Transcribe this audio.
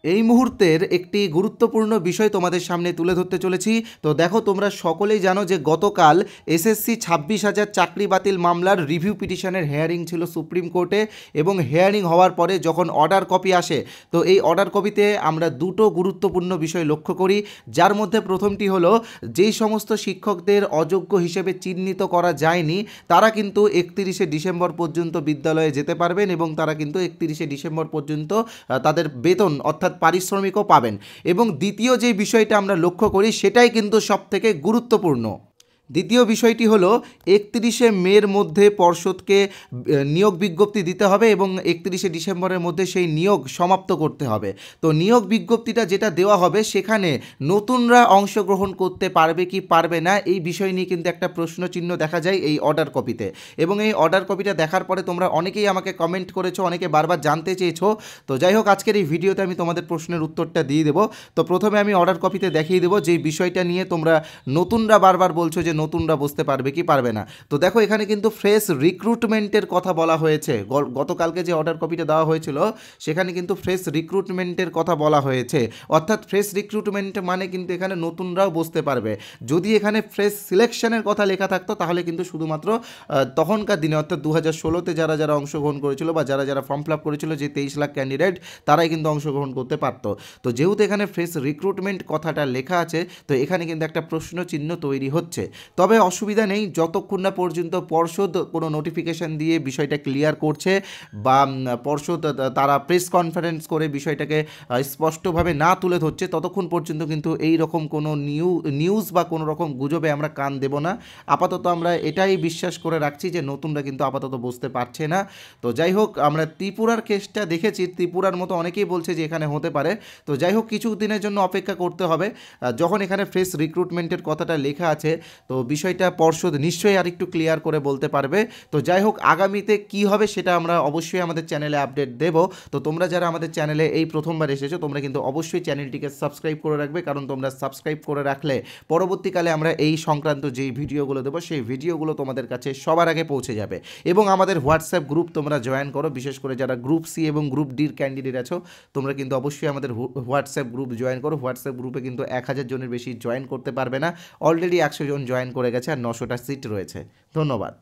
এই মুহূর্তের একটি গুরুত্বপূর্ণ বিষয় তোমাদের সামনে তুলে ধরতে চলেছি। তো দেখো, তোমরা সকলেই জানো যে গতকাল এসএসসি 26,000 চাকরি বাতিল মামলার রিভিউ পিটিশনের হেয়ারিং ছিল সুপ্রিম কোর্টে, এবং হেয়ারিং হওয়ার পরে যখন অর্ডার কপি আসে, তো এই অর্ডার কপিতে আমরা দুটো গুরুত্বপূর্ণ বিষয় লক্ষ্য করি, যার মধ্যে প্রথমটি হলো যেই সমস্ত শিক্ষকদের অযোগ্য হিসেবে চিহ্নিত করা যায়নি তারা কিন্তু 31শে ডিসেম্বর পর্যন্ত বিদ্যালয়ে যেতে পারবেন, এবং তারা কিন্তু 31শে ডিসেম্বর পর্যন্ত তাদের বেতন অর্থাৎ পারিশ্রমিকও পাবেন। এবং দ্বিতীয় যে বিষয়টা আমরা লক্ষ্য করি সেটাই কিন্তু সবথেকে গুরুত্বপূর্ণ। দ্বিতীয় বিষয়টি হলো 31শে মের মধ্যে পর্ষদকে নিয়োগ বিজ্ঞপ্তি দিতে হবে এবং 31শে ডিসেম্বরের মধ্যে সেই নিয়োগ সমাপ্ত করতে হবে। তো নিয়োগ বিজ্ঞপ্তিটা যেটা দেওয়া হবে সেখানে নতুনরা অংশগ্রহণ করতে পারবে কি পারবে না এই বিষয় নিয়ে কিন্তু একটা প্রশ্নচিহ্ন দেখা যায় এই অর্ডার কপিতে। এবং এই অর্ডার কপিটা দেখার পরে তোমরা অনেকেই আমাকে কমেন্ট করেছো, অনেকে বারবার জানতে চেয়েছো। তো যাই হোক, আজকের এই ভিডিওতে আমি তোমাদের প্রশ্নের উত্তরটা দিয়ে দেবো। তো প্রথমে আমি অর্ডার কপিতে দেখিয়ে দেবো যে বিষয়টা নিয়ে তোমরা নতুনরা বারবার বলছো যে নতুনরা বুঝতে পারবে কি পারবে না। তো দেখো, এখানে কিন্তু ফ্রেশ রিক্রুটমেন্টের কথা বলা হয়েছে। গতকালকে যে অর্ডার কপিটা দেওয়া হয়েছিল সেখানে কিন্তু ফ্রেশ রিক্রুটমেন্টের কথা বলা হয়েছে। অর্থাৎ ফ্রেশ রিক্রুটমেন্ট মানে কিন্তু এখানে নতুনরাও বুঝতে পারবে। যদি এখানে ফ্রেশ সিলেকশনের কথা লেখা থাকতো তাহলে কিন্তু শুধুমাত্র তখনকার দিনে অর্থাৎ 2016-তে যারা যারা অংশগ্রহণ করেছিল বা যারা যারা ফর্ম ফিল আপ করেছিল, যে 23 লাখ ক্যান্ডিডেট, তারাই কিন্তু অংশগ্রহণ করতে পারতো। তো যেহেতু এখানে ফ্রেশ রিক্রুটমেন্ট কথাটা লেখা আছে, তো এখানে কিন্তু একটা প্রশ্ন চিহ্ন তৈরি হচ্ছে। তবে অসুবিধা নেই, যতক্ষণ না পর্যন্ত পর্ষদ কোনো নোটিফিকেশান দিয়ে বিষয়টা ক্লিয়ার করছে বা পর্ষদ তারা প্রেস কনফারেন্স করে বিষয়টাকে স্পষ্টভাবে না তুলে ধরছে, ততক্ষণ পর্যন্ত কিন্তু এই রকম কোনো নিউজ বা কোনো রকম গুজবে আমরা কান দেব না। আপাতত আমরা এটাই বিশ্বাস করে রাখছি যে নতুনরা কিন্তু আপাতত বুঝতে পারছে না। তো যাই হোক, আমরা ত্রিপুরার কেসটা দেখেছি, ত্রিপুরার মতো অনেকেই বলছে যে এখানে হতে পারে। তো যাই হোক, কিছু দিনের জন্য অপেক্ষা করতে হবে। যখন এখানে ফ্রেশ রিক্রুটমেন্টের কথাটা লেখা আছে, তো বিষয়টা পর্ষদ নিশ্চয়ই আর একটু ক্লিয়ার করে বলতে পারবে। তো যাই হোক, আগামীতে কি হবে সেটা আমরা অবশ্যই আমাদের চ্যানেলে আপডেট দেব। তো তোমরা যারা আমাদের চ্যানেলে এই প্রথমবার এসেছো, তোমরা কিন্তু অবশ্যই চ্যানেলটিকে সাবস্ক্রাইব করে রাখবে, কারণ তোমরা সাবস্ক্রাইব করে রাখলে পরবর্তীকালে আমরা এই সংক্রান্ত যেই ভিডিওগুলো দেবো সেই ভিডিওগুলো তোমাদের কাছে সবার আগে পৌঁছে যাবে। এবং আমাদের হোয়াটসঅ্যাপ গ্রুপ তোমরা জয়েন করো, বিশেষ করে যারা গ্রুপ সি এবং গ্রুপ ডির ক্যান্ডিডেট আছো, তোমরা কিন্তু অবশ্যই আমাদের হোয়াটসঅ্যাপ গ্রুপ জয়েন করো। হোয়াটসঅ্যাপ গ্রুপে কিন্তু 1000 জনের বেশি জয়েন করতে পারবে না, অলরেডি 100 জন জয়েন করে গেছে আর 900টা সিট রয়েছে। ধন্যবাদ।